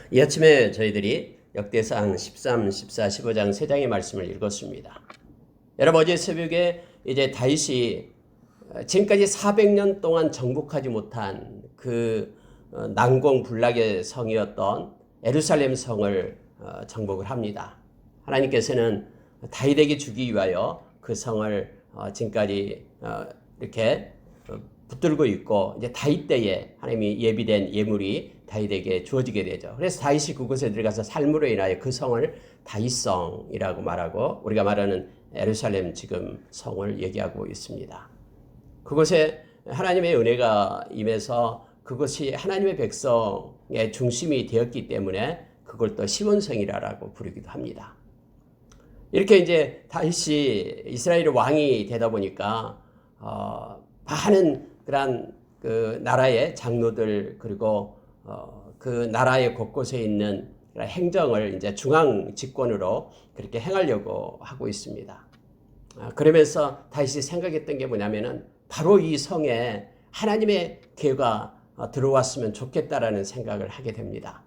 이 아침에 저희들이 역대상 13, 14, 15장 3장의 말씀을 읽었습니다. 여러분 어제 새벽에 이제 다윗이 지금까지 400년 동안 정복하지 못한 그 난공불락의 성이었던 예루살렘 성을 정복을 합니다. 하나님께서는 다윗에게 주기 위하여 그 성을 지금까지 이렇게 붙들고 있고 이제 다윗 때에 하나님이 예비된 예물이 다윗에게 주어지게 되죠. 그래서 다윗이 그곳에 들어가서 삶으로 인하여 그 성을 다윗성이라고 말하고 우리가 말하는 예루살렘 지금 성을 얘기하고 있습니다. 그곳에 하나님의 은혜가 임해서 그것이 하나님의 백성의 중심이 되었기 때문에 그걸 또 시온성이라고 부르기도 합니다. 이렇게 이제 다윗이 이스라엘의 왕이 되다 보니까 많은 그런 그 나라의 장로들 그리고 그 나라의 곳곳에 있는 행정을 이제 중앙 집권으로 그렇게 행하려고 하고 있습니다. 그러면서 다윗이 생각했던 게 뭐냐면은 바로 이 성에 하나님의 계가 들어왔으면 좋겠다라는 생각을 하게 됩니다.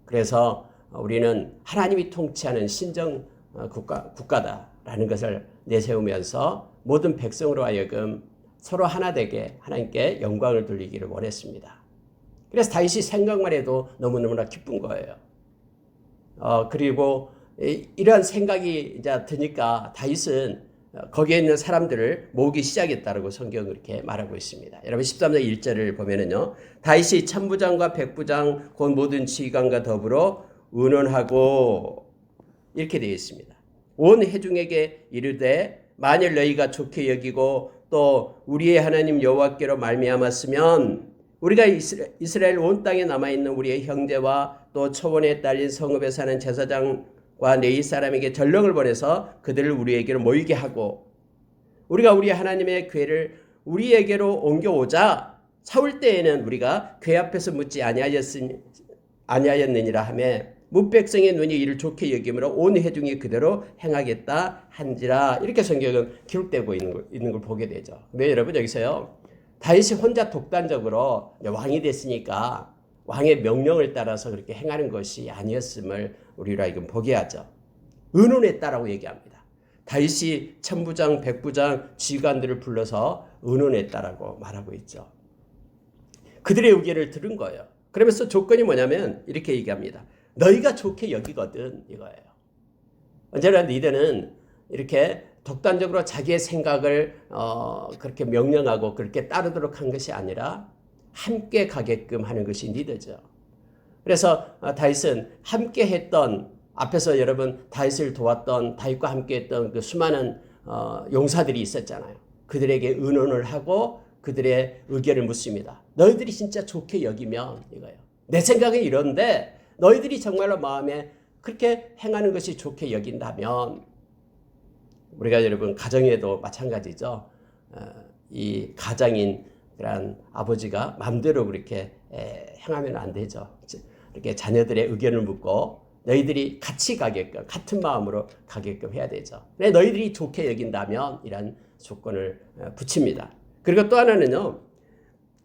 그래서 우리는 하나님이 통치하는 신정 국가다라는 것을 내세우면서 모든 백성으로 하여금 서로 하나 되게 하나님께 영광을 돌리기를 원했습니다. 그래서 다윗이 생각만 해도 너무너무나 기쁜 거예요. 그리고 이러한 생각이 이제 드니까 다윗은 거기에 있는 사람들을 모으기 시작했다고 성경은 그렇게 말하고 있습니다. 여러분 13장 1절을 보면은요. 다윗이 천부장과 백부장 곧 모든 지휘관과 더불어 의논하고 이렇게 되어 있습니다. 온 회중에게 이르되 만일 너희가 좋게 여기고 또 우리의 하나님 여호와께로 말미암았으면 우리가 이스라엘 온 땅에 남아있는 우리의 형제와 또 초원에 딸린 성읍에 사는 제사장과 레위 사람에게 전령을 보내서 그들을 우리에게로 모이게 하고 우리가 우리 하나님의 궤를 우리에게로 옮겨오자 사울 때에는 우리가 궤 앞에서 묻지 아니하였느니라 하며 무백성의 눈이 이를 좋게 여김으로 온 회중이 그대로 행하겠다 한지라 이렇게 성경은 기록되고 있는 걸 보게 되죠. 근데 여러분 여기서요. 다윗이 혼자 독단적으로 왕이 됐으니까 왕의 명령을 따라서 그렇게 행하는 것이 아니었음을 우리로 하여금 보게 하죠. 의논했다라고 얘기합니다. 다윗이 천부장, 백부장, 지휘관들을 불러서 의논했다라고 말하고 있죠. 그들의 의견을 들은 거예요. 그러면서 조건이 뭐냐면 이렇게 얘기합니다. 너희가 좋게 여기거든 이거예요. 언제나 너희들은 이렇게 독단적으로 자기의 생각을 그렇게 명령하고 그렇게 따르도록 한 것이 아니라 함께 가게끔 하는 것이 리더죠. 그래서 다윗은 함께 했던 앞에서 여러분 다윗을 도왔던 다윗과 함께 했던 그 수많은 용사들이 있었잖아요. 그들에게 의논을 하고 그들의 의견을 묻습니다. 너희들이 진짜 좋게 여기면 이거예요. 내 생각은 이런데 너희들이 정말로 마음에 그렇게 행하는 것이 좋게 여긴다면 우리가 여러분 가정에도 마찬가지죠. 이 가장인 그런 아버지가 마음대로 그렇게 행하면 안 되죠. 이렇게 자녀들의 의견을 묻고 너희들이 같이 가게끔 같은 마음으로 가게끔 해야 되죠. 너희들이 좋게 여긴다면 이런 조건을 붙입니다. 그리고 또 하나는요.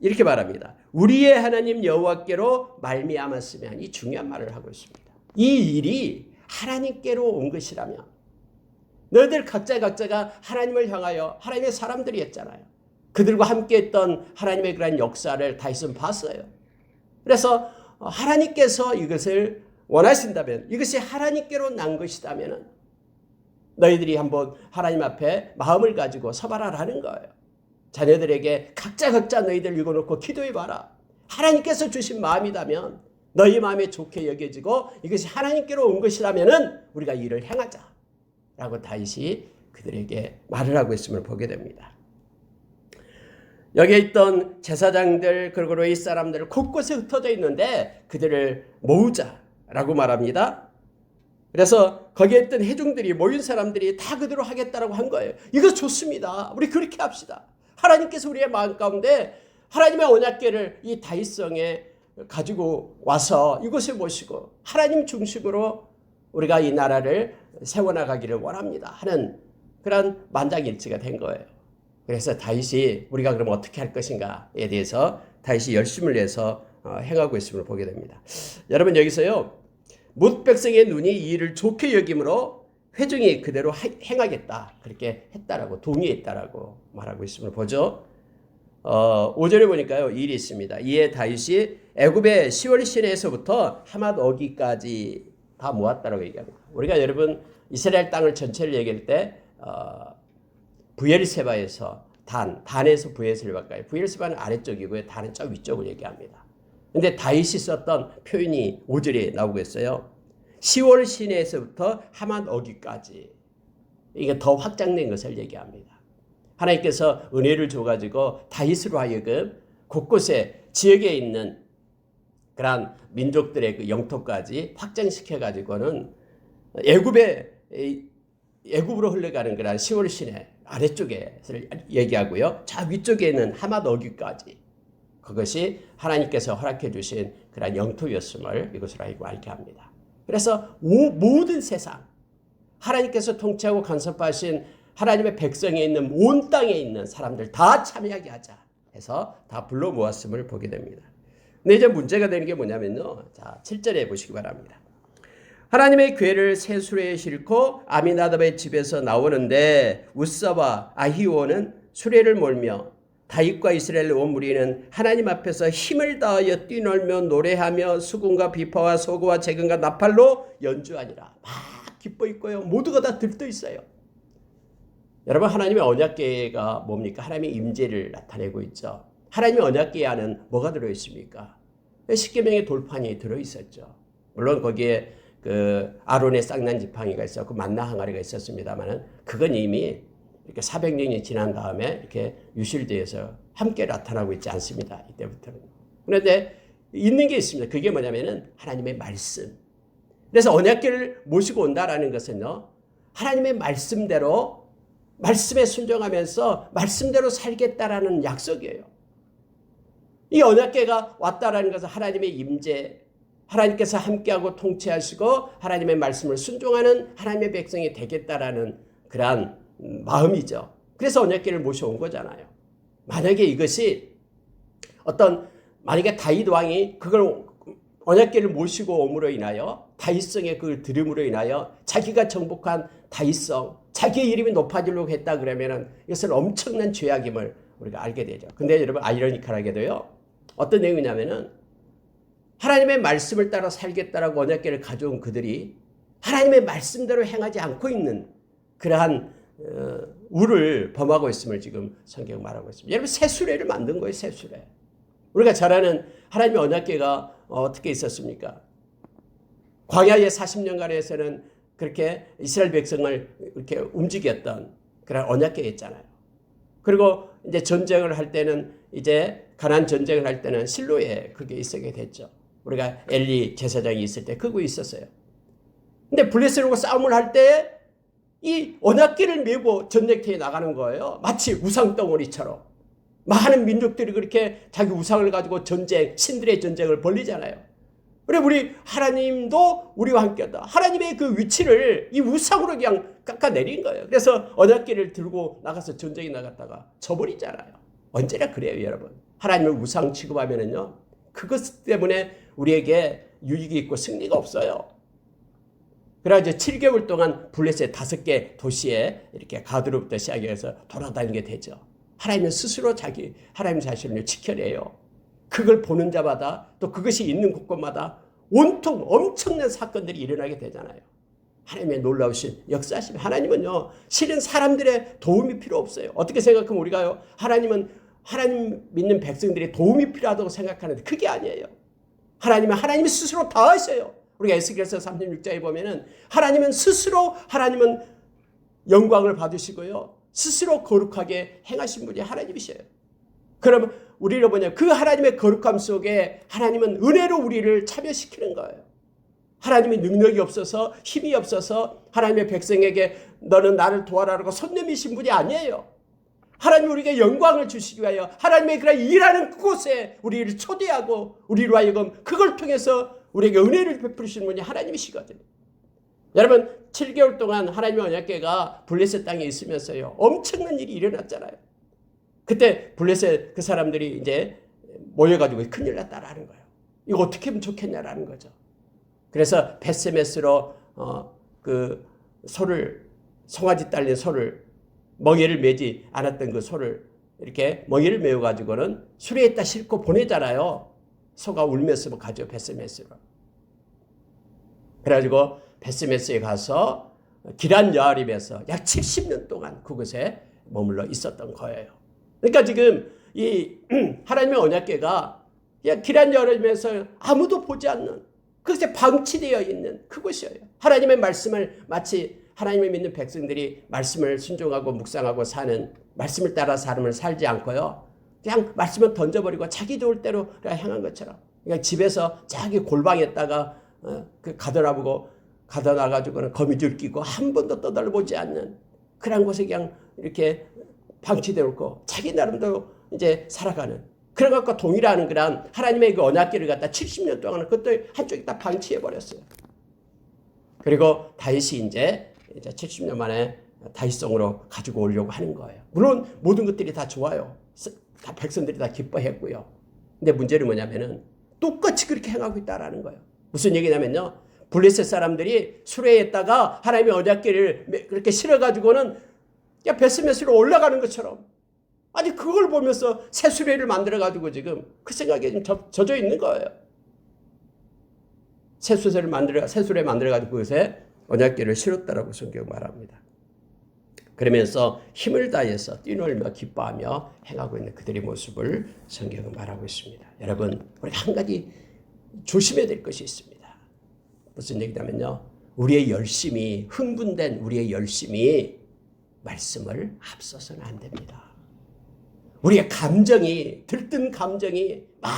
이렇게 말합니다. 우리의 하나님 여호와께로 말미암았으면 이 중요한 말을 하고 있습니다. 이 일이 하나님께로 온 것이라면 너희들 각자가 하나님을 향하여 하나님의 사람들이었잖아요. 그들과 함께했던 하나님의 그런 역사를 다윗은 봤어요. 그래서 하나님께서 이것을 원하신다면 이것이 하나님께로 난 것이라면 너희들이 한번 하나님 앞에 마음을 가지고 서봐라라는 거예요. 자녀들에게 각자 너희들 읽어놓고 기도해봐라. 하나님께서 주신 마음이라면 너희 마음에 좋게 여겨지고 이것이 하나님께로 온 것이라면 우리가 이 일을 행하자. 라고 다윗이 그들에게 말을 하고 있음을 보게 됩니다. 여기에 있던 제사장들 그리고 레위 사람들 곳곳에 흩어져 있는데 그들을 모으자라고 말합니다. 그래서 거기에 있던 회중들이 모인 사람들이 다 그대로 하겠다라고 한 거예요. 이거 좋습니다. 우리 그렇게 합시다. 하나님께서 우리의 마음 가운데 하나님의 언약궤를 이 다윗성에 가지고 와서 이곳에 모시고 하나님 중심으로 우리가 이 나라를 세워나가기를 원합니다 하는 그런 만장일치가 된 거예요. 그래서 다윗이 우리가 그럼 어떻게 할 것인가에 대해서 다윗이 열심을 내서 행하고 있음을 보게 됩니다. 여러분 여기서요. 뭇 백성의 눈이 이 일을 좋게 여김으로 회중이 그대로 행하겠다. 그렇게 했다라고 동의했다라고 말하고 있음을 보죠. 5절에 보니까요. 이 일이 있습니다. 이에 다윗이 애굽의 시월 시내에서부터 하맛 어기까지 다 모았다라고 얘기합니다. 우리가 여러분 이스라엘 땅을 전체를 얘기할 때 부엘세바에서 단에서 부엘세바까지, 부엘세바는 아래쪽이고요. 단은 저 위쪽을 얘기합니다. 근데 다윗이 썼던 표현이 5절에 나오고 있어요. 시월 시내에서부터 하맛 어기까지. 이게 더 확장된 것을 얘기합니다. 하나님께서 은혜를 줘가지고 다윗으로 하여금 곳곳에 지역에 있는 그러한 민족들의 그 영토까지 확장시켜가지고는 애굽으로 흘러가는 그러한 시월 시내 아래쪽에를 얘기하고요. 저 위쪽에는 하맛 어기까지. 그것이 하나님께서 허락해 주신 그러한 영토였음을 이것으로 알게 합니다. 그래서 모든 세상 하나님께서 통치하고 간섭하신 하나님의 백성에 있는 온 땅에 있는 사람들 다 참여하게 하자 해서 다 불러 모았음을 보게 됩니다. 근데 이제 문제가 되는 게 뭐냐면요. 자, 7절에 보시기 바랍니다. 하나님의 궤를 새 수레에 싣고 아미나답의 집에서 나오는데 우사와 아히오는 수레를 몰며 다윗과 이스라엘 온 무리는 하나님 앞에서 힘을 다하여 뛰놀며 노래하며 수금과 비파와 소고와 재금과 나팔로 연주하니라. 막 기뻐 있고요. 모두가 다 들떠 있어요. 여러분 하나님의 언약궤가 뭡니까? 하나님의 임재를 나타내고 있죠. 하나님의 언약궤 안은 뭐가 들어있습니까? 십계명의 돌판이 들어있었죠. 물론 거기에 그 아론의 쌍난 지팡이가 있었고 만나 항아리가 있었습니다만은 그건 이미 이렇게 400년이 지난 다음에 이렇게 유실되어서 함께 나타나고 있지 않습니다. 이때부터는. 그런데 있는 게 있습니다. 그게 뭐냐면은 하나님의 말씀. 그래서 언약궤를 모시고 온다라는 것은요. 하나님의 말씀대로 말씀에 순종하면서 말씀대로 살겠다라는 약속이에요. 이 언약궤가 왔다라는 것은 하나님의 임재, 하나님께서 함께하고 통치하시고 하나님의 말씀을 순종하는 하나님의 백성이 되겠다라는 그러한 마음이죠. 그래서 언약궤를 모셔온 거잖아요. 만약에 이것이 만약에 다윗 왕이 그걸 언약궤를 모시고 옴으로 인하여 다윗성의 그걸 들음으로 인하여 자기가 정복한 다윗성, 자기의 이름이 높아지려고 했다 그러면은 이것은 엄청난 죄악임을 우리가 알게 되죠. 근데 여러분 아이러니컬하게도요. 어떤 내용이냐면은 하나님의 말씀을 따라 살겠다라고 언약궤를 가져온 그들이 하나님의 말씀대로 행하지 않고 있는 그러한 우를 범하고 있음을 지금 성경 말하고 있습니다. 여러분 새 수레를 만든 거예요. 새 수레. 우리가 잘 아는 하나님의 언약궤가 어떻게 있었습니까? 광야의 40년간에서는 그렇게 이스라엘 백성을 이렇게 움직였던 그런 언약궤였잖아요. 그리고 이제 전쟁을 할 때는 이제 가나안 전쟁을 할 때는 실로에 그게 있었게 됐죠. 우리가 엘리 제사장이 있을 때 그거 있었어요. 근데 블레셋하고 싸움을 할 때 이 언약궤를 메고 전쟁터에 나가는 거예요. 마치 우상덩어리처럼. 많은 민족들이 그렇게 자기 우상을 가지고 신들의 전쟁을 벌리잖아요. 그래 우리 하나님도 우리와 함께하다. 하나님의 그 위치를 이 우상으로 그냥 깎아내린 거예요. 그래서 언약궤를 들고 나가서 전쟁에 나갔다가 져버리잖아요. 언제나 그래요, 여러분. 하나님을 우상 취급하면은요, 그것 때문에 우리에게 유익이 있고 승리가 없어요. 그래서 7개월 동안 블레셋 5개 도시에 이렇게 가드로부터 시작해서 돌아다니게 되죠. 하나님은 스스로 하나님 자신을 지켜내요. 그걸 보는 자마다 또 그것이 있는 곳곳마다 온통 엄청난 사건들이 일어나게 되잖아요. 하나님의 놀라우신 역사하심. 하나님은요, 실은 사람들의 도움이 필요 없어요. 어떻게 생각하면 우리가요, 하나님 믿는 백성들이 도움이 필요하다고 생각하는데 그게 아니에요. 하나님이 스스로 다 하셔요. 우리가 에스겔서 36장에 보면은 하나님은 영광을 받으시고요. 스스로 거룩하게 행하신 분이 하나님이셔요. 그러면 우리를 그 하나님의 거룩함 속에 하나님은 은혜로 우리를 참여시키는 거예요. 하나님의 능력이 없어서 힘이 없어서 하나님의 백성에게 너는 나를 도와라라고 손 내미신 분이 아니에요. 하나님 우리에게 영광을 주시기 위하여 하나님의 그런 일하는 그곳에 우리를 초대하고 우리로 하여금 그걸 통해서 우리에게 은혜를 베푸시는 분이 하나님이시거든요. 여러분 7개월 동안 하나님의 언약궤가 블레셋 땅에 있으면서요, 엄청난 일이 일어났잖아요. 그때 블레셋 그 사람들이 이제 모여가지고 큰일 났다라는 거예요. 이거 어떻게 하면 좋겠냐라는 거죠. 그래서 베스메스로 그 소를 송아지 딸린 소를 멍에를 매지 않았던 그 소를 이렇게 멍에를 메어 가지고는 수레에다 싣고 보내잖아요. 소가 울면서 가죠 베스메스로. 그래가지고 베스메스에 가서 기란 여아립에서 약 70년 동안 그곳에 머물러 있었던 거예요. 그러니까 지금 이 하나님의 언약궤가 기란 여아립에서 아무도 보지 않는 그것에 방치되어 있는 그곳이에요. 하나님의 말씀을 마치 하나님을 믿는 백성들이 말씀을 순종하고 묵상하고 사는 말씀을 따라 삶을 살지 않고요. 그냥 말씀을 던져버리고 자기 좋을 대로 행한 것처럼 그냥 집에서 자기 골방에다가 가둬놔보고 가둬놔가지고는 거미줄 끼고 한 번도 떠들보지 않는 그런 곳에 그냥 이렇게 방치되어 있고 자기 나름대로 이제 살아가는 그런 것과 동일한 그런 하나님의 그 언약궤를 갖다 70년 동안 그것들 한쪽에 다 방치해버렸어요. 그리고 다윗이 이제 70년 만에 다윗성으로 가지고 오려고 하는 거예요. 물론 모든 것들이 다 좋아요. 다 백성들이 다 기뻐했고요. 근데 문제는 뭐냐면은 똑같이 그렇게 행하고 있다라는 거예요. 무슨 얘기냐면요. 블레셋 사람들이 수레에다가 하나님의 언약궤를 그렇게 실어가지고는 그냥 베스메스로 올라가는 것처럼 아니 그걸 보면서 새 수레를 만들어가지고 지금 그 생각에 좀 젖어 있는 거예요. 새 수레를 만들어가지고 그것에 언약궤를 실었다라고 성경 말합니다. 그러면서 힘을 다해서 뛰놀며 기뻐하며 행하고 있는 그들의 모습을 성경은 말하고 있습니다. 여러분 우리가 한 가지 조심해야 될 것이 있습니다. 무슨 얘기냐면요. 우리의 열심이 흥분된 우리의 열심이 말씀을 앞서서는 안 됩니다. 우리의 감정이 들뜬 감정이 막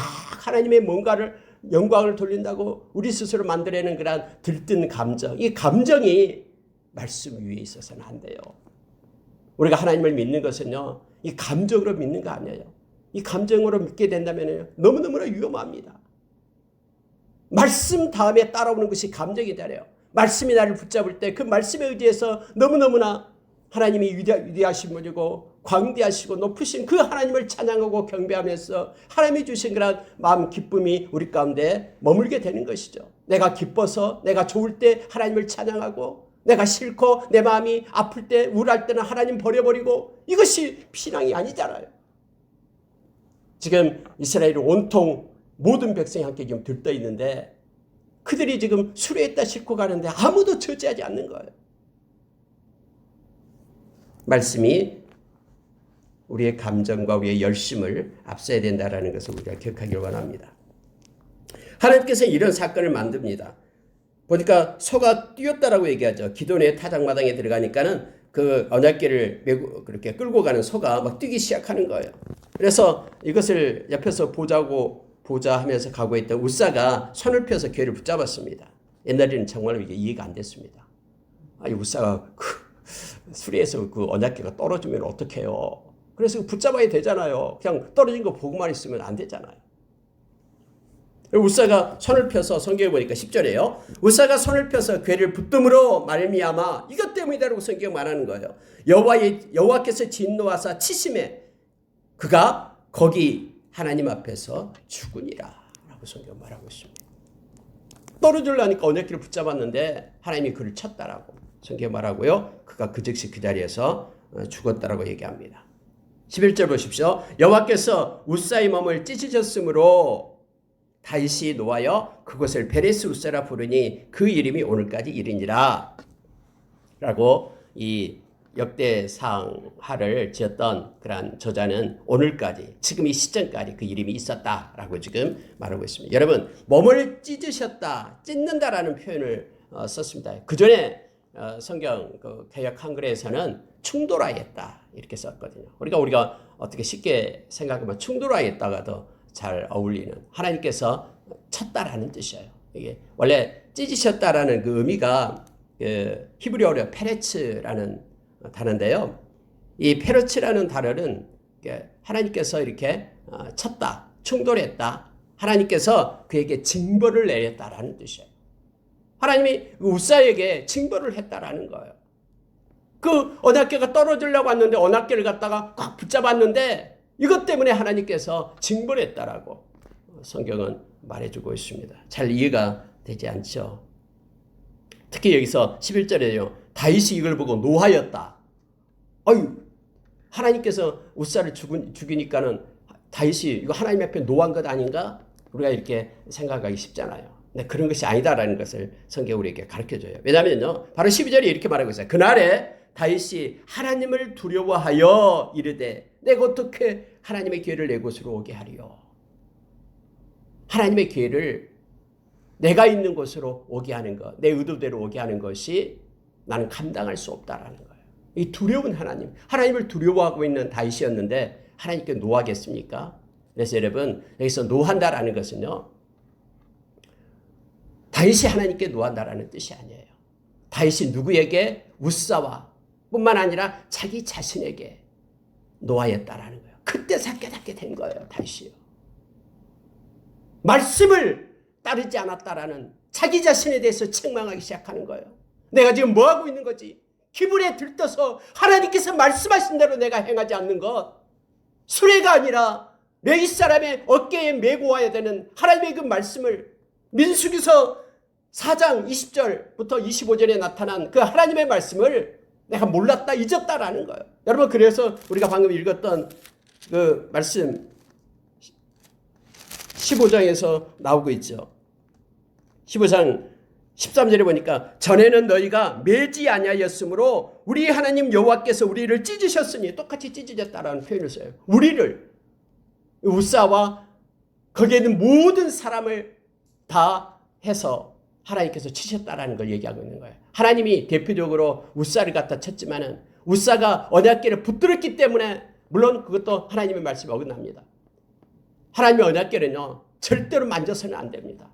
하나님의 뭔가를 영광을 돌린다고 우리 스스로 만들어내는 그런 들뜬 감정 이 감정이 말씀 위에 있어서는 안 돼요. 우리가 하나님을 믿는 것은요. 이 감정으로 믿는 거 아니에요. 이 감정으로 믿게 된다면 너무너무나 위험합니다. 말씀 다음에 따라오는 것이 감정이잖아요. 말씀이 나를 붙잡을 때 그 말씀에 의지해서 너무너무나 하나님이 위대하신 분이고 광대하시고 높으신 그 하나님을 찬양하고 경배하면서 하나님이 주신 그런 마음 기쁨이 우리 가운데 머물게 되는 것이죠. 내가 기뻐서 내가 좋을 때 하나님을 찬양하고 내가 싫고 내 마음이 아플 때 우울할 때는 하나님 버려버리고 이것이 신앙이 아니잖아요. 지금 이스라엘은 온통 모든 백성이 함께 지금 들떠 있는데 그들이 지금 수레에다 싣고 가는데 아무도 저지하지 않는 거예요. 말씀이 우리의 감정과 우리의 열심을 앞서야 된다는 것을 우리가 기억하기를 원합니다. 하나님께서 이런 사건을 만듭니다. 보니까 소가 뛰었다라고 얘기하죠. 기도원의 타작마당에 들어가니까는 그 언약궤를 메고 그렇게 끌고 가는 소가 막 뛰기 시작하는 거예요. 그래서 이것을 옆에서 보자 하면서 가고 있던 우사가 손을 펴서 궤를 붙잡았습니다. 옛날에는 정말 이게 이해가 안 됐습니다. 아니 우사가 수리에서 그 언약궤가 떨어지면 어떡해요? 그래서 붙잡아야 되잖아요. 그냥 떨어진 거 보고만 있으면 안 되잖아요. 우사가 손을 펴서 성경에 보니까 10절에요. 우사가 손을 펴서 궤를 붙듦으로 말미암아 이것 때문이다라고 성경 말하는 거예요. 여호와께서 진노하사 치심에 그가 거기 하나님 앞에서 죽으니라 라고 성경 말하고 있습니다. 떨어지려니까 언약궤를 붙잡았는데 하나님이 그를 쳤다라고 성경 말하고요. 그가 그 즉시 그 자리에서 죽었다라고 얘기합니다. 11절 보십시오. 여호와께서 우사의 몸을 찢으셨으므로 다윗이 노하여 그곳을 베레스 우사라 부르니 그 이름이 오늘까지 이르니라 라고 이 역대상하를 지었던 그러한 저자는 오늘까지 지금 이 시점까지 그 이름이 있었다라고 지금 말하고 있습니다. 여러분 몸을 찢으셨다 찢는다라는 표현을 썼습니다. 그 전에 성경 그 개역 한글에서는 충돌하였다 이렇게 썼거든요. 그러니까 우리가 어떻게 쉽게 생각하면 충돌하였다가 더 잘 어울리는 하나님께서 쳤다라는 뜻이에요. 이게 원래 찢으셨다라는 그 의미가 그 히브리어로 페레츠라는 단어인데요. 이 페레츠라는 단어는 하나님께서 이렇게 쳤다, 충돌했다. 하나님께서 그에게 징벌을 내렸다라는 뜻이에요. 하나님이 우사에게 징벌을 했다라는 거예요. 그 언약궤가 떨어지려고 왔는데 언약궤를 갖다가 꽉 붙잡았는데 이것 때문에 하나님께서 징벌했다라고 성경은 말해주고 있습니다. 잘 이해가 되지 않죠. 특히 여기서 11절에요. 다윗이 이걸 보고 노하였다. 아유, 하나님께서 우사를 죽이니까는 다윗이 이거 하나님 앞에 노한 것 아닌가? 우리가 이렇게 생각하기 쉽잖아요. 근데 그런 것이 아니다라는 것을 성경 우리에게 가르쳐줘요. 왜냐하면요, 바로 12절에 이렇게 말하고 있어요. 그날에 다윗이 하나님을 두려워하여 이르되 내가 어떻게 하나님의 기회를 내 곳으로 오게 하리요. 하나님의 기회를 내가 있는 곳으로 오게 하는 것, 내 의도대로 오게 하는 것이 나는 감당할 수 없다라는 거예요. 이 두려운 하나님을 두려워하고 있는 다윗이었는데 하나님께 노하겠습니까? 그래서 여러분, 여기서 노한다라는 것은요, 다윗이 하나님께 노한다라는 뜻이 아니에요. 다윗이 누구에게? 우사와 뿐만 아니라 자기 자신에게 노하였다라는 거예요. 그때서 깨닫게 된 거예요, 다윗이요. 말씀을 따르지 않았다라는 자기 자신에 대해서 책망하기 시작하는 거예요. 내가 지금 뭐 하고 있는 거지? 기분에 들떠서 하나님께서 말씀하신 대로 내가 행하지 않는 것, 수레가 아니라 레위 사람의 어깨에 메고 와야 되는 하나님의 그 말씀을 민수기서 4장 20절부터 25절에 나타난 그 하나님의 말씀을 내가 몰랐다, 잊었다라는 거예요. 여러분, 그래서 우리가 방금 읽었던 그 말씀 15장에서 나오고 있죠. 15장 13절에 보니까 전에는 너희가 매지 아니하였으므로 우리 하나님 여호와께서 우리를 찢으셨으니, 똑같이 찢으셨다라는 표현을 써요. 우리를, 우사와 거기에 있는 모든 사람을 다 해서 하나님께서 치셨다라는 걸 얘기하고 있는 거예요. 하나님이 대표적으로 우사를 갖다 쳤지만은 우사가 언약궤를 붙들었기 때문에, 물론 그것도 하나님의 말씀이 어긋납니다. 하나님의 언약궤는요, 절대로 만져서는 안 됩니다.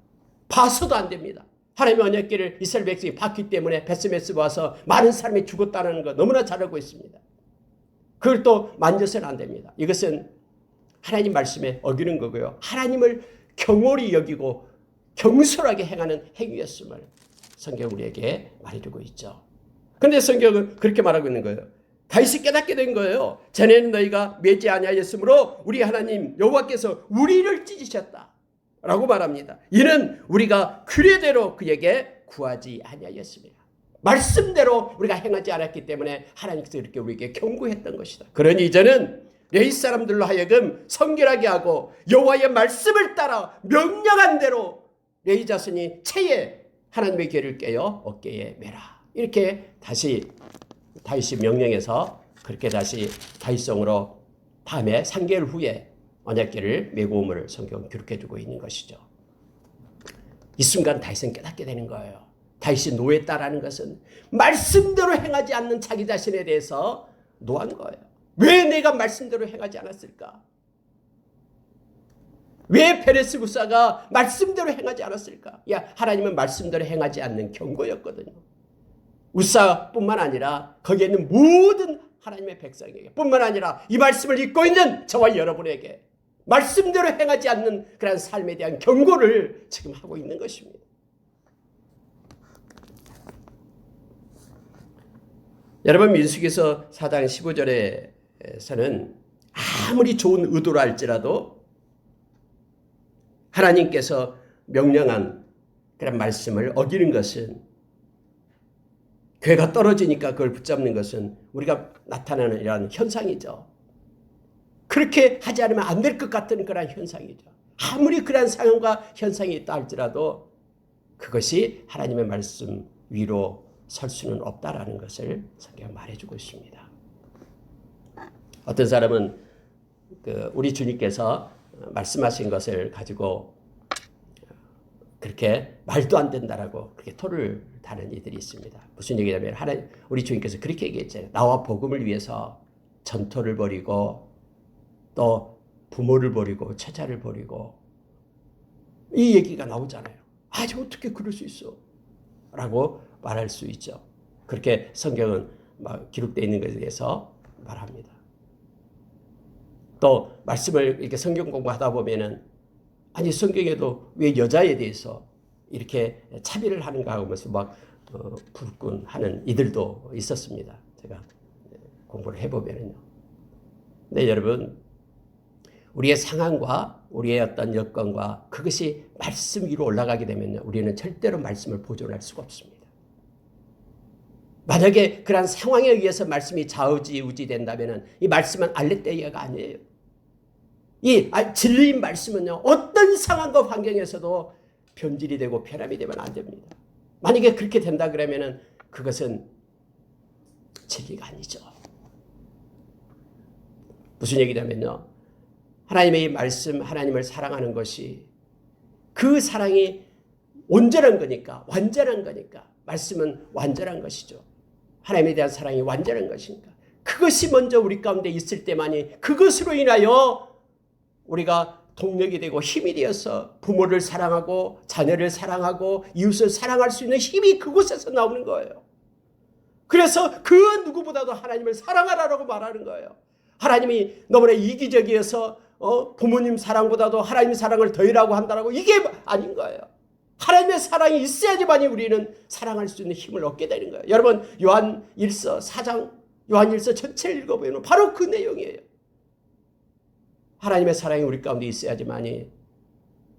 봐서도 안 됩니다. 하나님의 언약궤를 이스라엘 백성이 봤기 때문에 베스메스 와서 많은 사람이 죽었다는 거 너무나 잘 알고 있습니다. 그걸 또 만져서는 안 됩니다. 이것은 하나님 말씀에 어기는 거고요. 하나님을 경홀히 여기고 경솔하게 행하는 행위였음을 성경 우리에게 말해주고 있죠. 그런데 성경은 그렇게 말하고 있는 거예요. 다윗이 깨닫게 된 거예요. 전에는 너희가 매지 아니하였으므로 우리 하나님 여호와께서 우리를 찢으셨다 라고 말합니다. 이는 우리가 규례대로 그에게 구하지 아니하였습니다. 말씀대로 우리가 행하지 않았기 때문에 하나님께서 이렇게 우리에게 경고했던 것이다. 그러니 이제는 레위 사람들로 하여금 성결하게 하고 여호와의 말씀을 따라 명령한 대로 레위 자손이 채에 하나님의 궤를 깨어 어깨에 매라. 이렇게 다시 다윗이 명령해서 그렇게 다시 다윗성으로 다음에 3개월 후에 언약궤를 메고 옴을 성경 기록해주고 있는 것이죠. 이 순간 다윗은 깨닫게 되는 거예요. 다윗이 노했다라는 것은 말씀대로 행하지 않는 자기 자신에 대해서 노한 거예요. 왜 내가 말씀대로 행하지 않았을까? 왜 베레스 부사가 말씀대로 행하지 않았을까? 하나님은 말씀대로 행하지 않는 경고였거든요. 우사뿐만 아니라 거기에 있는 모든 하나님의 백성에게 뿐만 아니라 이 말씀을 읽고 있는 저와 여러분에게 말씀대로 행하지 않는 그런 삶에 대한 경고를 지금 하고 있는 것입니다. 여러분, 민수기서 4장 15절에서는 아무리 좋은 의도로 할지라도 하나님께서 명령한 그런 말씀을 어기는 것은, 괴가 떨어지니까 그걸 붙잡는 것은 우리가 나타나는 이러한 현상이죠. 그렇게 하지 않으면 안 될 것 같은 그런 현상이죠. 아무리 그런 상황과 현상이 있다 할지라도 그것이 하나님의 말씀 위로 설 수는 없다라는 것을 성경이 말해주고 있습니다. 어떤 사람은 우리 주님께서 말씀하신 것을 가지고 그렇게 말도 안 된다라고 그렇게 토를 다는 이들이 있습니다. 무슨 얘기냐면 우리 주님께서 그렇게 얘기했잖아요. 나와 복음을 위해서 전토를 벌이고 또 부모를 버리고 처자를 버리고, 이 얘기가 나오잖아요. 어떻게 그럴 수 있어? 라고 말할 수 있죠. 그렇게 성경은 기록되어 있는 것에 대해서 말합니다. 또 말씀을 이렇게 성경 공부하다 보면은 성경에도 왜 여자에 대해서 이렇게 차별을 하는가 하면서 불끈 하는 이들도 있었습니다. 제가 공부를 해보면요. 네, 여러분, 우리의 상황과 우리의 어떤 여건과 그것이 말씀 위로 올라가게 되면 우리는 절대로 말씀을 보존할 수가 없습니다. 만약에 그런 상황에 의해서 말씀이 좌우지우지 된다면 이 말씀은 알레the이아가 아니에요. 이 진리인 말씀은요, 어떤 상황과 환경에서도 변질이 되고 변함이 되면 안 됩니다. 만약에 그렇게 된다 그러면 그것은 진리가 아니죠. 무슨 얘기냐면요, 하나님의 이 말씀, 하나님을 사랑하는 것이 그 사랑이 온전한 거니까, 완전한 거니까, 말씀은 완전한 것이죠. 하나님에 대한 사랑이 완전한 것이니까 그것이 먼저 우리 가운데 있을 때만이 그것으로 인하여 우리가 동력이 되고 힘이 되어서 부모를 사랑하고 자녀를 사랑하고 이웃을 사랑할 수 있는 힘이 그곳에서 나오는 거예요. 그래서 그 누구보다도 하나님을 사랑하라고 말하는 거예요. 하나님이 너무나 이기적이어서 부모님 사랑보다도 하나님 사랑을 더이라고 한다라고, 이게 아닌 거예요. 하나님의 사랑이 있어야지만이 우리는 사랑할 수 있는 힘을 얻게 되는 거예요. 여러분, 요한 1서 4장, 요한 1서 전체를 읽어보면 바로 그 내용이에요. 하나님의 사랑이 우리 가운데 있어야지만이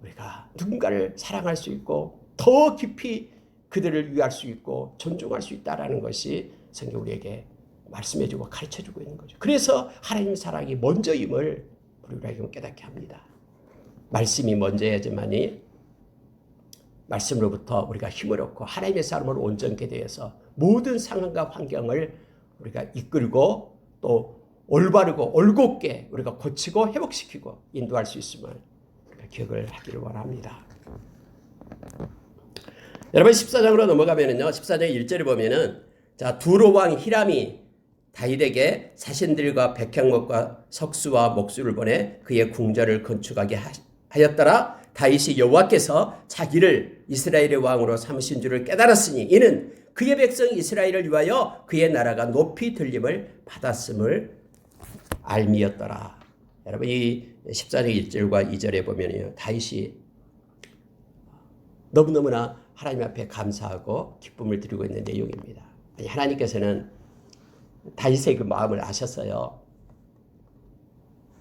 우리가 누군가를 사랑할 수 있고 더 깊이 그들을 위할 수 있고 존중할 수 있다는 것이 성경 우리에게 말씀해주고 가르쳐주고 있는 거죠. 그래서 하나님의 사랑이 먼저임을 우리에게 깨닫게 합니다. 말씀이 먼저야지만이 말씀으로부터 우리가 힘을 얻고 하나님의 사람으로 온전케 되어서 모든 상황과 환경을 우리가 이끌고 또 올바르고 올곧게 우리가 고치고 회복시키고 인도할 수 있음을 기억을 하기를 원합니다. 여러분, 14장으로 넘어가면은요, 14장 1절에 보면은, 자, 두로 왕 히람이 다윗에게 사신들과 백향목과 석수와 목수를 보내 그의 궁전을 건축하게 하였더라. 다윗이 여호와께서 자기를 이스라엘의 왕으로 삼으신 줄을 깨달았으니 이는 그의 백성 이스라엘을 위하여 그의 나라가 높이 들림을 받았음을 알미였더라. 여러분, 이 14장 1절과 2절에 보면요, 다윗이 너무너무나 하나님 앞에 감사하고 기쁨을 드리고 있는 내용입니다. 아니, 하나님께서는 다윗의 그 마음을 아셨어요.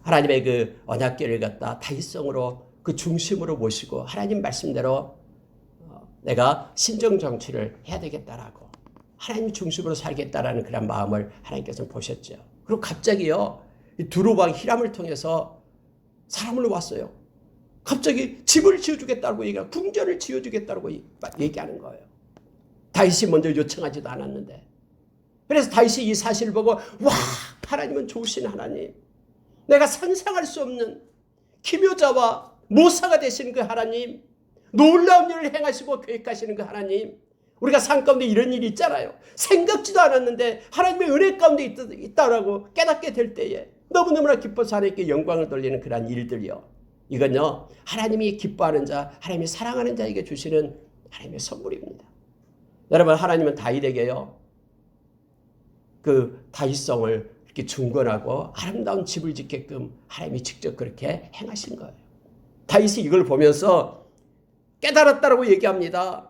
하나님의 그 언약궤를 갖다 다윗성으로 그 중심으로 모시고 하나님 말씀대로 내가 신정 정치를 해야 되겠다라고 하나님 중심으로 살겠다라는 그런 마음을 하나님께서는 보셨죠. 그리고 갑자기요, 두로 왕 히람을 통해서 사람을 왔어요. 갑자기 집을 지어주겠다고 얘기하고 궁전을 지어주겠다고 얘기하는 거예요. 다윗이 먼저 요청하지도 않았는데. 그래서 다윗이 이 사실을 보고, 와, 하나님은 좋으신 하나님, 내가 상상할 수 없는 기묘자와 모사가 되시는 그 하나님, 놀라운 일을 행하시고 계획하시는 그 하나님, 우리가 삶 가운데 이런 일이 있잖아요. 생각지도 않았는데 하나님의 은혜 가운데 있다라고 깨닫게 될 때에 너무너무나 기뻐서 하나님께 영광을 돌리는 그러한 일들이요, 이건요, 하나님이 기뻐하는 자, 하나님이 사랑하는 자에게 주시는 하나님의 선물입니다. 여러분, 하나님은 다윗에게요, 그 다윗성을 이렇게 중건하고 아름다운 집을 짓게끔 하나님이 직접 그렇게 행하신 거예요. 다윗이 이걸 보면서 깨달았다라고 얘기합니다.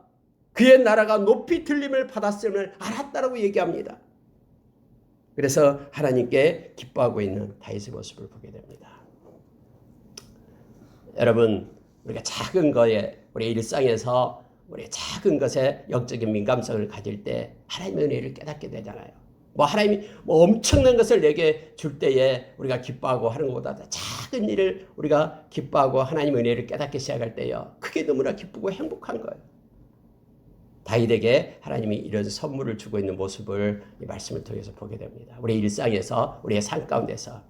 그의 나라가 높이 들림을 받았음을 알았다라고 얘기합니다. 그래서 하나님께 기뻐하고 있는 다윗의 모습을 보게 됩니다. 여러분, 우리가 작은 거에, 우리 일상에서 우리 작은 것에 영적인 민감성을 가질 때 하나님의 은혜를 깨닫게 되잖아요. 하나님이 엄청난 것을 내게 줄 때에 우리가 기뻐하고 하는 것보다 작은 일을 우리가 기뻐하고 하나님의 은혜를 깨닫기 시작할 때요, 그게 너무나 기쁘고 행복한 거예요. 다윗에게 하나님이 이런 선물을 주고 있는 모습을 이 말씀을 통해서 보게 됩니다. 우리 일상에서, 우리의 삶 가운데서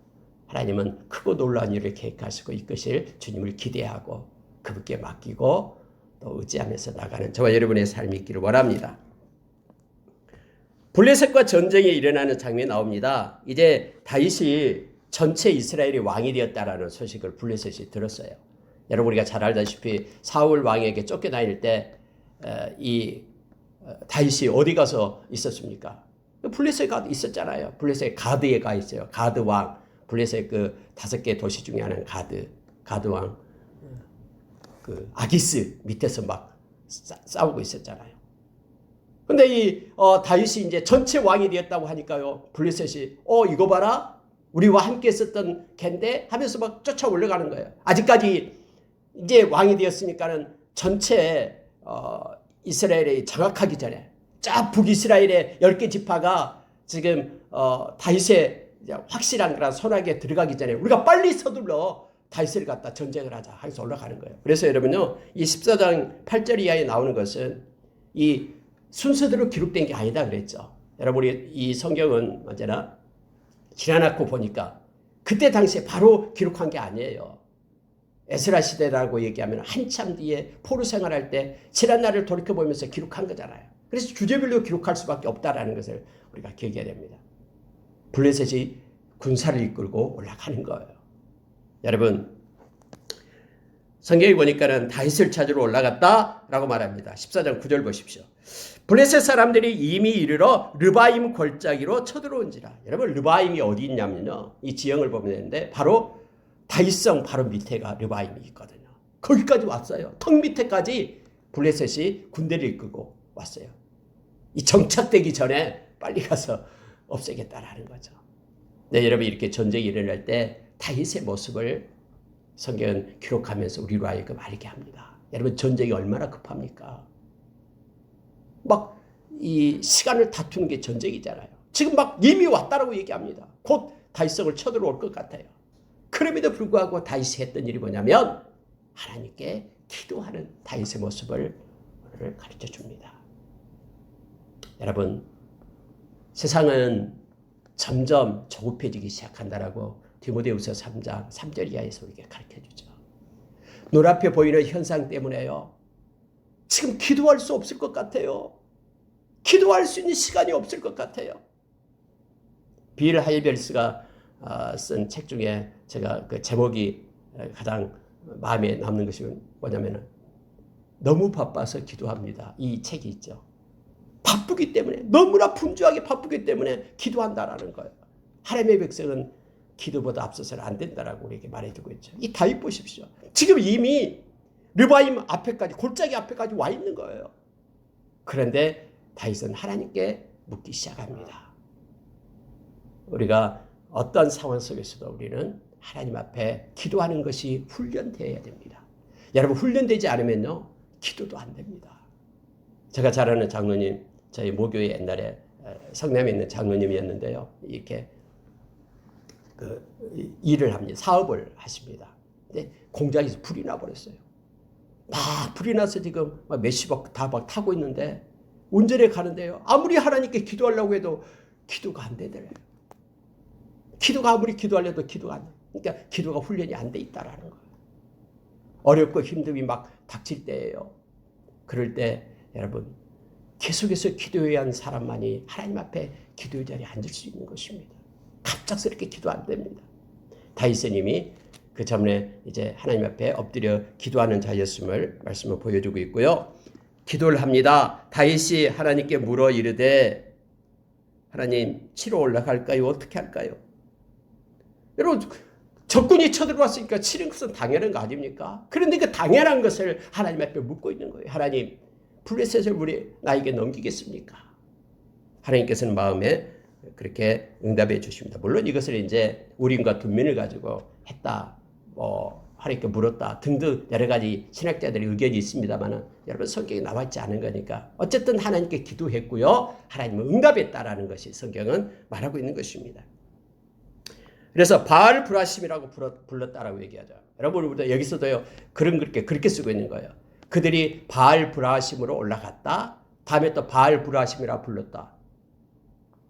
하나님은 크고 놀라운 일을 계획하시고 이끄실 주님을 기대하고 그분께 맡기고 또 의지하면서 나가는 저와 여러분의 삶이 있기를 원합니다. 블레셋과 전쟁이 일어나는 장면이 나옵니다. 이제 다윗이 전체 이스라엘의 왕이 되었다라는 소식을 블레셋이 들었어요. 여러분, 우리가 잘 알다시피 사울 왕에게 쫓겨다닐 때 이 다윗이 어디 가서 있었습니까? 블레셋에 있었잖아요. 블레셋 가드에 가 있어요. 가드 왕. 블레셋 그 5개 도시 중에 하나는 가드 왕, 그 아기스 밑에서 막 싸우고 있었잖아요. 근데 이 다윗이 이제 전체 왕이 되었다고 하니까요, 블레셋이 이거 봐라, 우리와 함께 있었던 갠데 하면서 막 쫓아 올라가는 거예요. 아직까지 이제 왕이 되었으니까는 전체 이스라엘이 장악하기 전에 쫙 북이스라엘의 10개 지파가 지금 다윗의 확실한 그런 손아귀에 들어가기 전에 우리가 빨리 서둘러 다윗을 갖다 전쟁을 하자 하면서 올라가는 거예요. 그래서 여러분요, 이 14장 8절 이하에 나오는 것은 이 순서대로 기록된 게 아니다 그랬죠. 여러분이 이 성경은 언제나 지나놓고 보니까 그때 당시에 바로 기록한 게 아니에요. 에스라 시대라고 얘기하면 한참 뒤에 포로 생활할 때 지난 날을 돌이켜보면서 기록한 거잖아요. 그래서 주제별로 기록할 수밖에 없다라는 것을 우리가 기억해야 됩니다. 블레셋이 군사를 이끌고 올라가는 거예요. 여러분, 성경에 보니까는 다윗을 찾으러 올라갔다라고 말합니다. 14장 9절 보십시오. 블레셋 사람들이 이미 이르러 르바임 골짜기로 쳐들어온지라. 여러분, 르바임이 어디 있냐면요, 이 지형을 보면 되는데 바로 다윗성 바로 밑에가 르바임이 있거든요. 거기까지 왔어요. 턱 밑에까지 블레셋이 군대를 이끌고 왔어요. 이 정착되기 전에 빨리 가서 없애겠다라는 거죠. 네, 여러분, 이렇게 전쟁이 일어날 때 다윗의 모습을 성경은 기록하면서 우리로 하여금 알게 합니다. 여러분, 전쟁이 얼마나 급합니까? 막 이 시간을 다투는 게 전쟁이잖아요. 지금 막 이미 왔다라고 얘기합니다. 곧 다윗성을 쳐들어올 것 같아요. 그럼에도 불구하고 다윗이 했던 일이 뭐냐면 하나님께 기도하는 다윗의 모습을 오늘 가르쳐 줍니다. 여러분, 세상은 점점 조급해지기 시작한다라고 디모데후서 3장 3절 이하에서 우리에게 가르쳐 주죠. 눈앞에 보이는 현상 때문에요, 지금 기도할 수 없을 것 같아요. 기도할 수 있는 시간이 없을 것 같아요. 빌 하이벨스가 쓴 책 중에 제가 그 제목이 가장 마음에 남는 것이 뭐냐면 너무 바빠서 기도합니다. 이 책이 있죠. 바쁘기 때문에, 너무나 분주하게 바쁘기 때문에 기도한다라는 거예요. 하나님의 백성은 기도보다 앞서서는 안 된다라고 우리에게 말해주고 있죠. 이 다윗 보십시오. 지금 이미 르바임 앞에까지, 골짜기 앞에까지 와 있는 거예요. 그런데 다윗은 하나님께 묻기 시작합니다. 우리가 어떤 상황 속에서도 우리는 하나님 앞에 기도하는 것이 훈련되어야 됩니다. 여러분, 훈련되지 않으면요, 기도도 안 됩니다. 제가 잘 아는 장로님, 저희 모교회 옛날에 성남에 있는 장로님이었는데요, 이렇게 그 일을 합니다. 사업을 하십니다. 근데 공장에서 불이 나버렸어요. 막 불이 나서 지금 막 몇십억 다 막 타고 있는데 운전해 가는데요, 아무리 하나님께 기도하려고 해도 기도가 안 되더래요. 기도가 아무리 기도하려도 기도가 안 돼. 그러니까 기도가 훈련이 안 돼 있다라는 거예요. 어렵고 힘듦이 막 닥칠 때예요. 그럴 때 여러분, 계속해서 기도해야 하는 사람만이 하나님 앞에 기도의 자리에 앉을 수 있는 것입니다. 갑작스럽게 기도 안 됩니다. 다윗은 이미 그 전에 이제 하나님 앞에 엎드려 기도하는 자였음을 말씀을 보여주고 있고요. 기도를 합니다. 다윗이 하나님께 물어 이르되 하나님, 치러 올라갈까요? 어떻게 할까요? 여러분, 적군이 쳐들어왔으니까 치는 것은 당연한 거 아닙니까? 그런데 그 당연한 것을 하나님 앞에 묻고 있는 거예요. 하나님, 블레셋을 우리 나에게 넘기겠습니까? 하나님께서는 마음에 그렇게 응답해 주십니다. 물론 이것을 이제 우림과 둔면을 가지고 했다, 하나님께 물었다 등등 여러 가지 신학자들의 의견이 있습니다만, 여러분, 성경에 나와 있지 않은 거니까 어쨌든 하나님께 기도했고요, 하나님은 응답했다라는 것이 성경은 말하고 있는 것입니다. 그래서 바알 브라심이라고 불렀다라고 얘기하죠. 여러분, 우리도 여기서도요, 그렇게 쓰고 있는 거예요. 그들이 바알 브라심으로 올라갔다, 다음에 또 바알 브라심이라고 불렀다.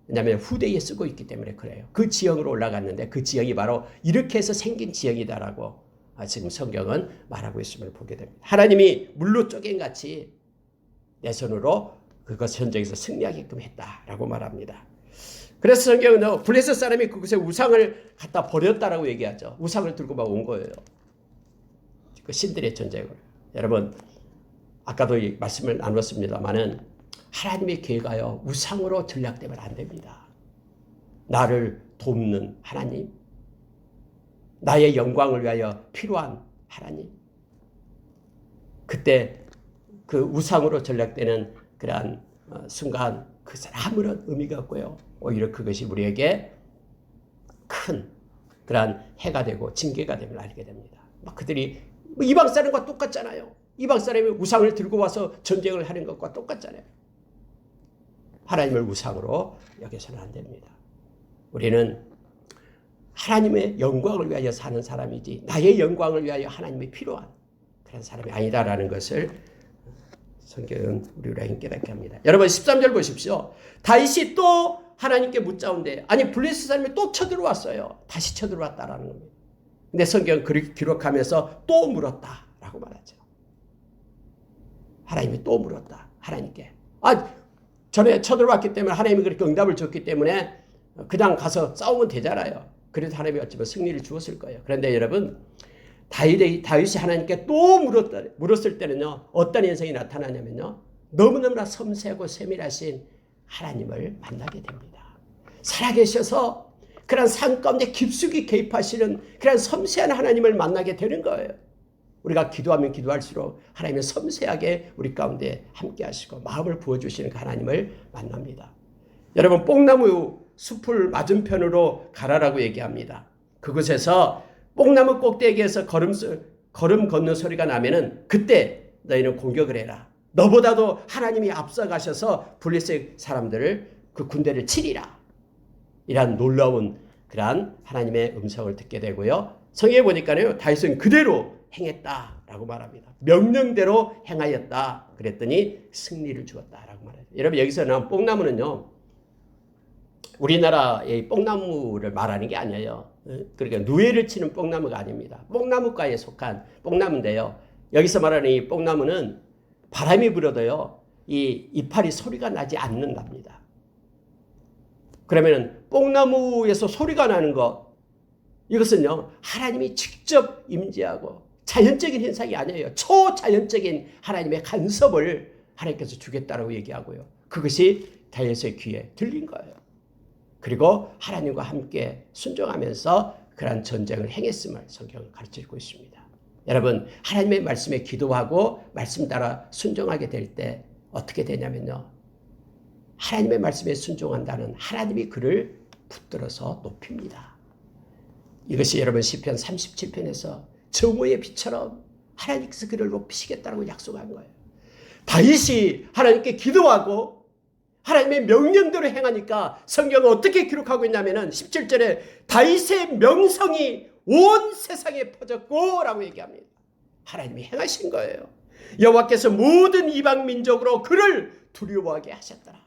왜냐하면 후대에 쓰고 있기 때문에 그래요. 그 지형으로 올라갔는데 그 지형이 바로 이렇게 해서 생긴 지형이다라고 지금 성경은 말하고 있음을 보게 됩니다. 하나님이 물로 쪼갠같이 내 손으로 그것 현장에서 승리하게끔 했다라고 말합니다. 그래서 성경은 블레셋 사람이 그곳에 우상을 갖다 버렸다라고 얘기하죠. 우상을 들고 막 온 거예요. 그 신들의 전쟁으로. 여러분, 아까도 말씀을 나눴습니다만은 하나님의 계획하여 우상으로 전략되면 안 됩니다. 나를 돕는 하나님, 나의 영광을 위하여 필요한 하나님, 그때 그 우상으로 전략되는 그러한 순간 그것은 아무런 의미가 없고요, 오히려 그것이 우리에게 큰 큰 그러한 해가 되고 징계가 됨을 알게 됩니다. 막 그들이 이방 사람과 똑같잖아요. 이방 사람이 우상을 들고 와서 전쟁을 하는 것과 똑같잖아요. 하나님을 우상으로 여겨서는 안 됩니다. 우리는 하나님의 영광을 위하여 사는 사람이지 나의 영광을 위하여 하나님이 필요한 그런 사람이 아니다라는 것을 성경은 우리를 깨닫게 합니다. 여러분 13절 보십시오. 다윗이 또 하나님께 묻자온데 아니 블레셋 사람이 또 쳐들어왔어요. 다시 쳐들어왔다라는 겁니다. 근데 성경은 그렇게 기록하면서 또 물었다라고 말하죠. 하나님이 또 물었다. 하나님께. 전에 쳐들어왔기 때문에 하나님이 그렇게 응답을 줬기 때문에 그냥 가서 싸우면 되잖아요. 그래도 하나님이 어쩌면 승리를 주었을 거예요. 그런데 여러분 다윗이 하나님께 또 물었을 때는요. 어떤 현상이 나타나냐면요. 너무너무나 섬세하고 세밀하신 하나님을 만나게 됩니다. 살아계셔서 그런 삶 가운데 깊숙이 개입하시는 그런 섬세한 하나님을 만나게 되는 거예요. 우리가 기도하면 기도할수록 하나님은 섬세하게 우리 가운데 함께 하시고 마음을 부어주시는 그 하나님을 만납니다. 여러분 뽕나무 숲을 맞은편으로 가라라고 얘기합니다. 그곳에서 뽕나무 꼭대기에서 걸음 걷는 소리가 나면은 그때 너희는 공격을 해라. 너보다도 하나님이 앞서가셔서 블레셋 사람들을 그 군대를 치리라. 이런 놀라운 그러한 하나님의 음성을 듣게 되고요. 성경에 보니까요. 다윗은 그대로 행했다라고 말합니다. 명령대로 행하였다. 그랬더니 승리를 주었다라고 말해요. 여러분 여기서 나온 뽕나무는요. 우리나라의 뽕나무를 말하는 게 아니에요. 그러니까 누에를 치는 뽕나무가 아닙니다. 뽕나무과에 속한 뽕나무인데요. 여기서 말하는 이 뽕나무는 바람이 불어도요. 이 이파리 소리가 나지 않는답니다. 그러면 뽕나무에서 소리가 나는 것 이것은요. 하나님이 직접 임재하고 자연적인 현상이 아니에요. 초자연적인 하나님의 간섭을 하나님께서 주겠다라고 얘기하고요. 그것이 다윗의 귀에 들린 거예요. 그리고 하나님과 함께 순종하면서 그러한 전쟁을 행했음을 성경은 가르치고 있습니다. 여러분 하나님의 말씀에 기도하고 말씀 따라 순종하게 될 때 어떻게 되냐면요. 하나님의 말씀에 순종한다는 하나님이 그를 붙들어서 높입니다. 이것이 여러분 시편 37편에서 정오의 빛처럼 하나님께서 그를 높이시겠다고 약속한 거예요. 다윗이 하나님께 기도하고 하나님의 명령대로 행하니까 성경은 어떻게 기록하고 있냐면 17절에 다윗의 명성이 온 세상에 퍼졌고 라고 얘기합니다. 하나님이 행하신 거예요. 여호와께서 모든 이방 민족으로 그를 두려워하게 하셨더라.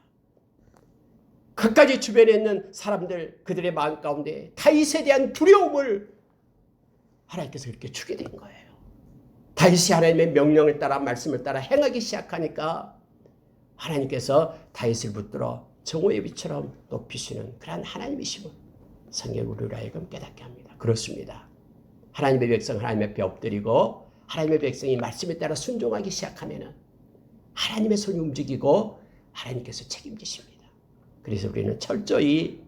그까지 주변에 있는 사람들 그들의 마음 가운데 다윗에 대한 두려움을 하나님께서 그렇게 주게 된 거예요. 다윗이 하나님의 명령을 따라 말씀을 따라 행하기 시작하니까 하나님께서 다윗을 붙들어 정오의 빛처럼 높이시는 그런 하나님이심을 성경 우리로 하여금 깨닫게 합니다. 그렇습니다. 하나님의 백성 하나님 앞에 엎드리고 하나님의 백성이 말씀에 따라 순종하기 시작하면 하나님의 손이 움직이고 하나님께서 책임지십니다. 그래서 우리는 철저히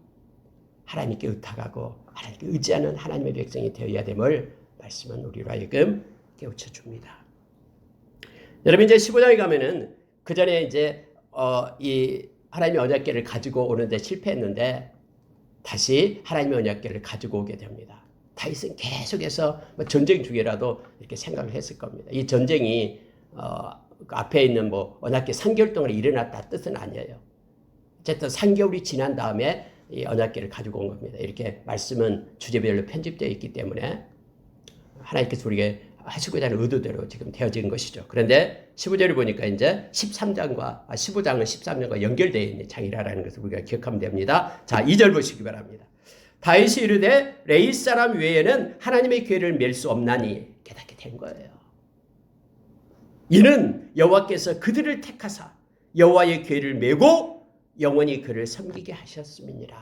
하나님께 의탁하고 하나님께 의지하는 하나님의 백성이 되어야 됨을 말씀은 우리로 하여금 깨우쳐 줍니다. 여러분 이제 15장에 가면은 그 전에 이제 이 하나님의 언약궤를 가지고 오는데 실패했는데 다시 하나님의 언약궤를 가지고 오게 됩니다. 다윗은 계속해서 전쟁 중이라도 이렇게 생각을 했을 겁니다. 이 전쟁이 앞에 있는 언약궤 3개월 동안 일어났다 뜻은 아니에요. 어쨌든 3개월이 지난 다음에 이 언약궤를 가지고 온 겁니다. 이렇게 말씀은 주제별로 편집되어 있기 때문에 하나님께서 우리에게 하시고자 하는 의도대로 지금 되어진 것이죠. 그런데 15절을 보니까 이제 15장은 13장과 연결되어 있는 장이라는 것을 우리가 기억하면 됩니다. 자, 2절 보시기 바랍니다. 다윗이 이르되 레위 사람 외에는 하나님의 궤를 맬 수 없나니 깨닫게 된 거예요. 이는 여호와께서 그들을 택하사 여호와의 궤를 메고 영원히 그를 섬기게 하셨음이니라.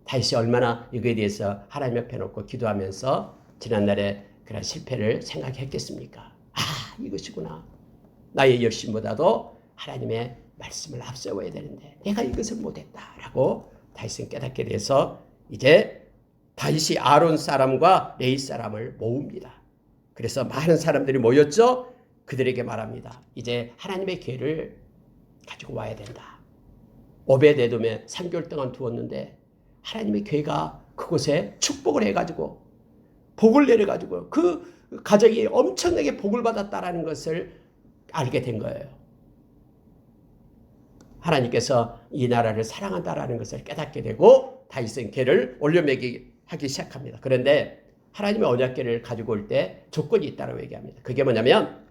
다윗이 얼마나 이거에 대해서 하나님 옆에 놓고 기도하면서 지난날에 그런 실패를 생각했겠습니까? 이것이구나. 나의 열심보다도 하나님의 말씀을 앞세워야 되는데 내가 이것을 못했다라고 다윗은 깨닫게 돼서 이제 다윗이 아론 사람과 레위 사람을 모읍니다. 그래서 많은 사람들이 모였죠. 그들에게 말합니다. 이제 하나님의 궤를 가지고 와야 된다. 오벳에돔에 3개월 동안 두었는데 하나님의 궤가 그곳에 축복을 해가지고 복을 내려가지고 그 가정이 엄청나게 복을 받았다라는 것을 알게 된 거예요. 하나님께서 이 나라를 사랑한다라는 것을 깨닫게 되고 다윗은 걔를 올려매기 하기 시작합니다. 그런데 하나님의 언약궤를 가지고 올 때 조건이 있다고 얘기합니다. 그게 뭐냐면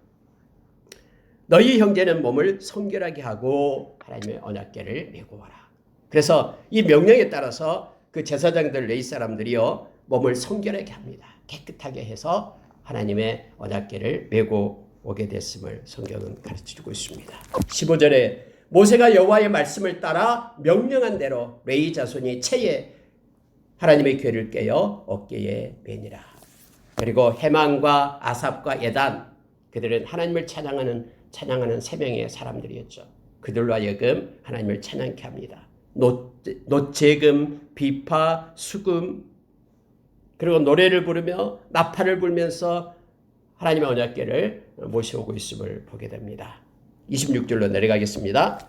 너희 형제는 몸을 성결하게 하고 하나님의 언약궤를 메고 와라. 그래서 이 명령에 따라서 그 제사장들 레위 사람들이요 몸을 성결하게 합니다. 깨끗하게 해서 하나님의 언약궤를 메고 오게 됐음을 성경은 가르쳐주고 있습니다. 15절에 모세가 여호와의 말씀을 따라 명령한 대로 레위 자손이 채에 하나님의 궤를 꿰어 어깨에 매니라. 그리고 헤만과 아삽과 예단 그들은 하나님을 찬양하는 세 명의 사람들이었죠. 그들로 하여금 하나님을 찬양케 합니다. 노재금, 비파, 수금 그리고 노래를 부르며 나팔을 불면서 하나님의 언약궤를 모셔오고 있음을 보게 됩니다. 26절로 내려가겠습니다.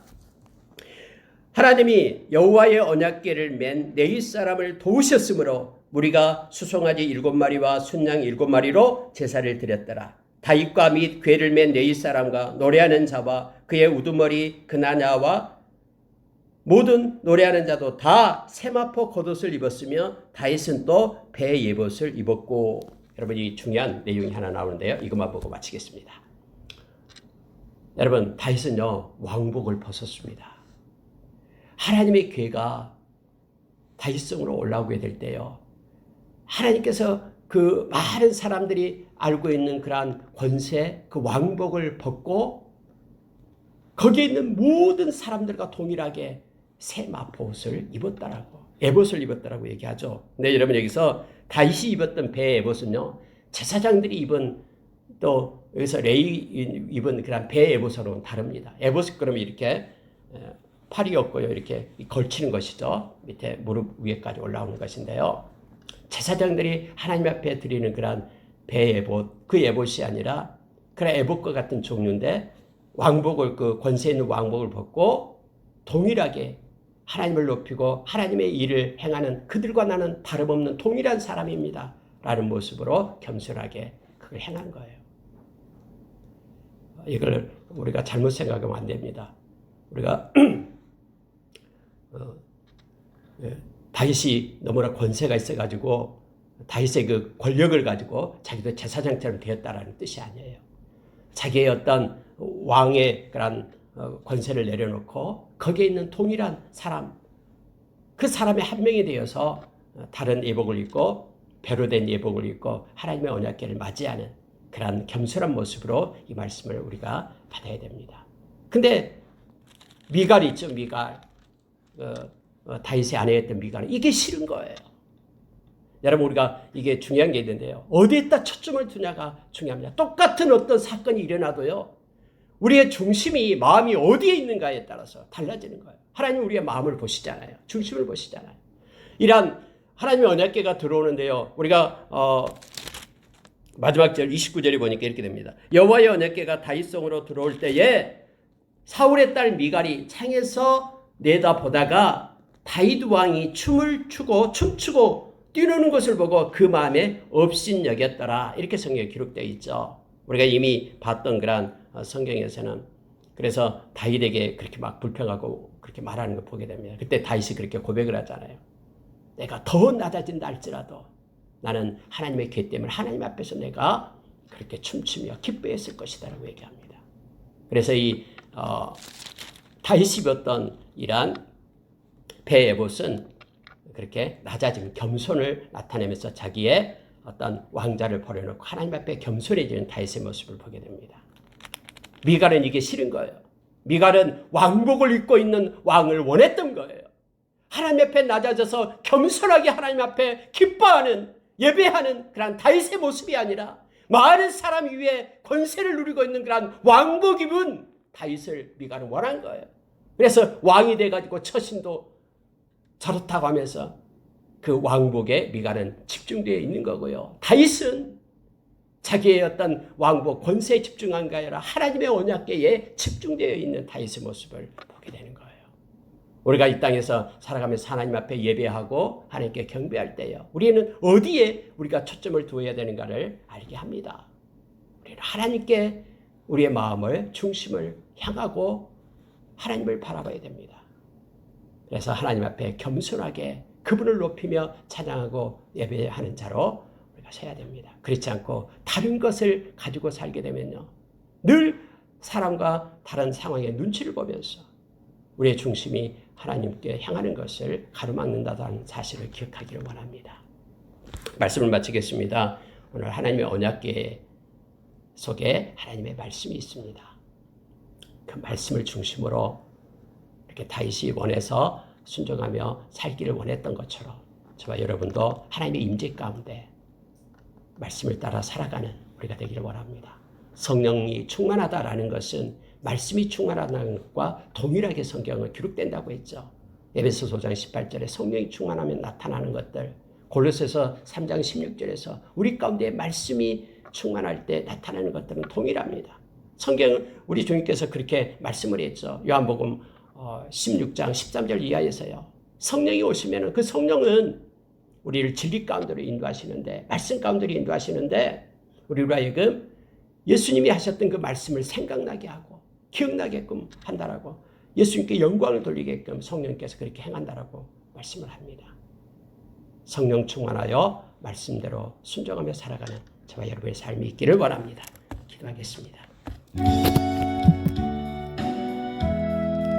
하나님이 여호와의 언약궤를 맨 레위 사람을 도우셨으므로 무리가 수송아지 7마리와 순양 7마리로 제사를 드렸더라. 다윗과 및 궤를 맨 레위 사람과 노래하는 자와 그의 우두머리 그나냐와 모든 노래하는 자도 다 세마포 겉옷을 입었으며 다윗은 또 배 예봇을 입었고. 여러분 이 중요한 내용이 하나 나오는데요. 이것만 보고 마치겠습니다. 여러분 다윗은요 왕복을 벗었습니다. 하나님의 궤가 다윗성으로 올라오게 될 때요. 하나님께서 그 많은 사람들이 알고 있는 그러한 권세, 그 왕복을 벗고 거기에 있는 모든 사람들과 동일하게 새 마포옷을 입었다라고, 에봇을 입었다라고 얘기하죠. 근데 여러분 여기서 다윗이 입었던 배 에봇은요, 제사장들이 입은 또 여기서 레위 입은 그런 배 에봇으로는 다릅니다. 에봇은 그러면 이렇게 팔이 없고요. 이렇게 걸치는 것이죠. 밑에 무릎 위에까지 올라오는 것인데요. 제사장들이 하나님 앞에 드리는 그런 배 에봇, 그 에봇이 아니라 그런 에봇과 같은 종류인데 왕복을 그 권세 있는 왕복을 벗고 동일하게 하나님을 높이고 하나님의 일을 행하는 그들과 나는 다름없는 동일한 사람입니다. 라는 모습으로 겸손하게 그걸 행한 거예요. 이걸 우리가 잘못 생각하면 안 됩니다. 우리가 다윗이 너무나 권세가 있어가지고 다윗의 그 권력을 가지고 자기도 제사장처럼 되었다라는 뜻이 아니에요. 자기의 어떤 왕의 그런 권세를 내려놓고 거기에 있는 동일한 사람, 그 사람의 한 명이 되어서 다른 예복을 입고 배로 된 예복을 입고 하나님의 언약궤를 맞이하는 그런 겸손한 모습으로 이 말씀을 우리가 받아야 됩니다. 근데 미갈 있죠, 미갈. 다윗의 아내였던 미갈은 이게 싫은 거예요. 여러분 우리가 이게 중요한 게 있는데요. 어디에다 초점을 두냐가 중요합니다. 똑같은 어떤 사건이 일어나도요. 우리의 중심이 마음이 어디에 있는가에 따라서 달라지는 거예요. 하나님 우리의 마음을 보시잖아요. 중심을 보시잖아요. 이러한 하나님의 언약궤가 들어오는데요. 우리가 마지막 절 29절에 보니까 이렇게 됩니다. 여호와의 언약궤가 다윗성으로 들어올 때에 사울의 딸 미갈이 창에서 내다보다가 다윗 왕이 춤추고 뛰노는 것을 보고 그 마음에 업신여겼더라. 이렇게 성경에 기록되어 있죠. 우리가 이미 봤던 그런 성경에서는 그래서 다윗에게 그렇게 막 불평하고 그렇게 말하는 걸 보게 됩니다. 그때 다윗이 그렇게 고백을 하잖아요. 내가 더 낮아진다 할지라도 나는 하나님의 궤 때문에 하나님 앞에서 내가 그렇게 춤추며 기뻐했을 것이다 라고 얘기합니다. 그래서 이 다윗이 입었던 이러한 배 에봇은 그렇게 낮아진 겸손을 나타내면서 자기의 어떤 왕자를 버려놓고 하나님 앞에 겸손해지는 다윗의 모습을 보게 됩니다. 미갈은 이게 싫은 거예요. 미갈은 왕복을 입고 있는 왕을 원했던 거예요. 하나님 앞에 낮아져서 겸손하게 하나님 앞에 기뻐하는 예배하는 그런 다윗의 모습이 아니라 많은 사람 위에 권세를 누리고 있는 그런 왕복 입은 다윗을 미갈은 원한 거예요. 그래서 왕이 돼가지고 처신도 저렇다고 하면서 그 왕복에 미갈은 집중되어 있는 거고요. 다윗은 자기의 어떤 왕복 권세에 집중한 게 아니라 하나님의 언약궤에 집중되어 있는 다윗의 모습을 보게 되는 거예요. 우리가 이 땅에서 살아가면서 하나님 앞에 예배하고 하나님께 경배할 때요, 우리는 어디에 우리가 초점을 두어야 되는가를 알게 합니다. 우리는 하나님께 우리의 마음을, 중심을 향하고 하나님을 바라봐야 됩니다. 그래서 하나님 앞에 겸손하게 그분을 높이며 찬양하고 예배하는 자로 우리가 서야 됩니다. 그렇지 않고 다른 것을 가지고 살게 되면요, 늘 사람과 다른 상황의 눈치를 보면서 우리의 중심이 하나님께 향하는 것을 가로막는다는 사실을 기억하기를 원합니다. 말씀을 마치겠습니다. 오늘 하나님의 언약궤 속에 하나님의 말씀이 있습니다. 그 말씀을 중심으로 이렇게 다윗이 원해서 순종하며 살기를 원했던 것처럼 저와 여러분도 하나님의 임재 가운데 말씀을 따라 살아가는 우리가 되기를 원합니다. 성령이 충만하다라는 것은 말씀이 충만하다는 것과 동일하게 성경은 기록된다고 했죠. 에베소서 5장 18절에 성령이 충만하면 나타나는 것들, 골로새서 3장 16절에서 우리 가운데 말씀이 충만할 때 나타나는 것들은 동일합니다. 성경은 우리 주님께서 그렇게 말씀을 했죠. 요한복음 16장 13절 이하에서요, 성령이 오시면 그 성령은 우리를 진리 가운데로 인도하시는데, 말씀 가운데로 인도하시는데, 우리로 하여금 예수님이 하셨던 그 말씀을 생각나게 하고 기억나게끔 한다라고, 예수님께 영광을 돌리게끔 성령께서 그렇게 행한다라고 말씀을 합니다. 성령 충만하여 말씀대로 순종하며 살아가는 저와 여러분의 삶이 있기를 원합니다. 기도하겠습니다.